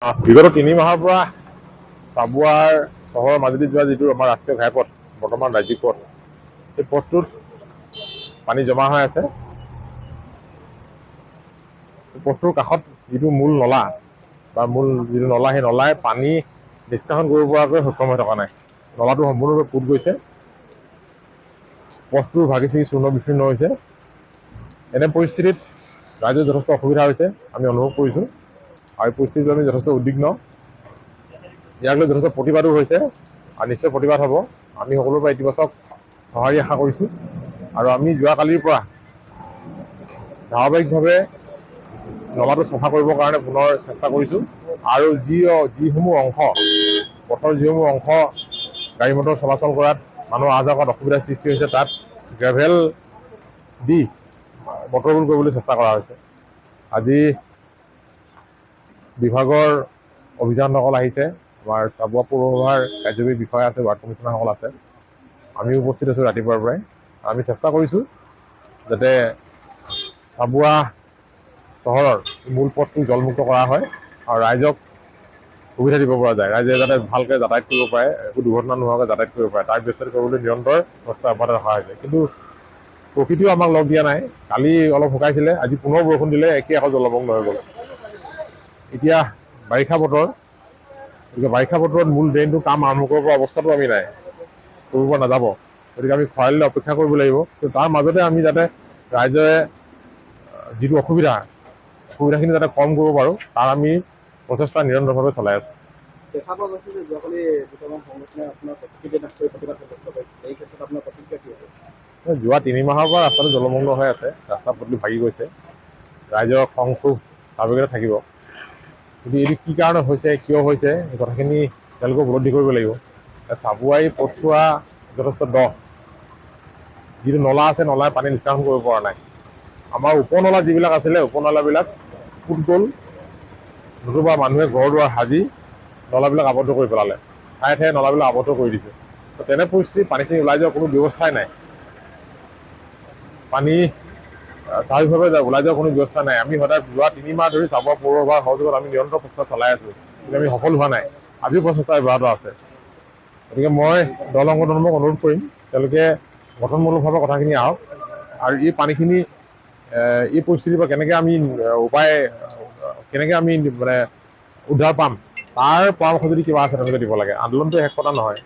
বিগত 3 মাহৰ পৰা চাবুৱাৰ চহৰৰ মাজেদি যোৱা যিটো আমাৰ ৰাষ্ট্ৰীয় ঘাইপথ, বৰ্তমান ৰাজ্যিক পথ, সেই পথটোত পানী জমা হৈ আছে। পথটোৰ কাষত যিটো মূল নলা বা মূল যিটো নলা, সেই নলাই পানী নিষ্কাশন কৰিব পৰাকৈ সক্ষম হৈ থকা নাই। নলাটো সম্পূৰ্ণৰূপে পুত গৈছে, পথটো ভাগি ছিগি চূৰ্ণ বিচূৰ্ণ হৈছে। এনে পৰিস্থিতিত ৰাইজৰ যথেষ্ট অসুবিধা হৈছে, আমি অনুভৱ কৰিছোঁ। আৰু এই পৰিস্থিতিত আমি যথেষ্ট উদ্বিগ্ন। ইয়াক লৈ যথেষ্ট প্ৰতিবাদো হৈছে আৰু নিশ্চয় প্ৰতিবাদ হ'ব। আমি সকলোৰে পৰা ইতিবাচক সঁহাৰি আশা কৰিছোঁ। আৰু আমি যোৱাকালিৰ পৰা ধাৰাবাহিকভাৱে নলাটো চাফা কৰিবৰ কাৰণে পুনৰ চেষ্টা কৰিছোঁ। আৰু যিসমূহ অংশ, পথৰ যিসমূহ অংশ গাড়ী মটৰ চলাচল কৰাত, মানুহ অহা যোৱা কৰাত অসুবিধাৰ সৃষ্টি হৈছে, তাত গ্ৰেভেল দি বটৰগুল কৰিবলৈ চেষ্টা কৰা হৈছে। আজি বিভাগৰ অভিযানসকল আহিছে, আমাৰ চাবুৱা পৌৰসভাৰ কাৰ্যবাহী বিষয়া আছে, ৱাৰ্ড কমিশ্যনাৰসকল আছে। আমি উপস্থিত আছোঁ ৰাতিপুৱাৰ পৰাই। আমি চেষ্টা কৰিছোঁ যাতে চাবুৱা চহৰৰ মূল পথটো জলমুক্ত কৰা হয় আৰু ৰাইজক সুবিধা দিব পৰা যায়। ৰাইজে যাতে ভালকৈ যাতায়াত কৰিব পাৰে, একো দুৰ্ঘটনা নোহোৱাকৈ যাতায়াত কৰিব পাৰে, তাৰ ব্যৱস্থা কৰিবলৈ নিৰন্তৰ প্ৰচেষ্টা অব্যাহত ৰখা হৈছে। কিন্তু প্ৰকৃতিও আমাক লগ দিয়া নাই। কালি অলপ শুকাইছিলে, আজি পুনৰ বৰষুণ দিলে একে আকৌ জলমগ্ন হৈ গ'ল। এতিয়া বাৰিষা বতৰ, গতিকে বাৰিষা বতৰত মূল ড্ৰেইনটো কাম আৰম্ভ কৰিব পৰা অৱস্থাটো আমি নাই, কৰিব পৰা নাযাব। গতিকে আমি খৰালিলৈ অপেক্ষা কৰিব লাগিব। কিন্তু তাৰ মাজতে আমি যাতে ৰাইজে যিটো অসুবিধাখিনি যাতে কম কৰিব পাৰোঁ, তাৰ আমি প্ৰচেষ্টা নিৰন্তৰভাৱে চলাই আছোঁ। দেখা পোৱা গৈছে যে যোৱাকালি দুটামান সংগঠনে আপোনাৰ প্ৰতিক্ৰিয়া নাশ কৰি প্ৰতিবাদ সাব্যস্ত কৰিছে। এই ক্ষেত্ৰত আপোনাৰ প্ৰতিক্ৰিয়া কি হ'ব? যোৱা 3 মাহৰ পৰা ৰাস্তাটো জলমগ্ন হৈ আছে, ৰাস্তা পদূলি ভাগি গৈছে। ৰাইজৰ খং ক্ষোভ স্বাভাৱিকতে থাকিব। কিন্তু এইটো কি কাৰণত হৈছে, কিয় হৈছে, এই কথাখিনি তেওঁলোকে উপলব্ধি কৰিব লাগিব। চাবুৱাই পথছোৱা যথেষ্ট দ, যিটো নলা আছে, নলাই পানী নিষ্কাশন কৰিব পৰা নাই। আমাৰ উপনলা যিবিলাক আছিলে, উপনলাবিলাক ফুট গ'ল, নতুবা মানুহে ঘৰ দুৱাৰ সাজি নলাবিলাক আবদ্ধ কৰি পেলালে, ঠায়ে ঠায়ে নলাবিলাক আবদ্ধ কৰি দিছে। তেনে পৰিস্থিতিত পানীখিনি ওলাই যোৱাৰ কোনো ব্যৱস্থাই নাই। পানী স্বাভাৱিকভাৱে ওলাই যোৱাৰ কোনো ব্যৱস্থা নাই। আমি সদায় যোৱা 3 মাহ ধৰি চাবুৱা পৌৰসভাৰ সহযোগত আমি নিৰন্তৰ প্ৰচেষ্টা চলাই আছোঁ, কিন্তু আমি সফল হোৱা নাই। আজিও প্ৰচেষ্টা অব্যাহত আছে। গতিকে মই দল সংগঠনক অনুৰোধ কৰিম, তেওঁলোকে গঠনমূলকভাৱে কথাখিনি আহক আৰু এই পানীখিনি এই পৰিস্থিতিৰ পৰা কেনেকৈ আমি মানে উদ্ধাৰ পাম, তাৰ পৰামৰ্শ যদি কিবা আছে তেওঁলোকে দিব লাগে। আন্দোলনটো শেষ কথা নহয়।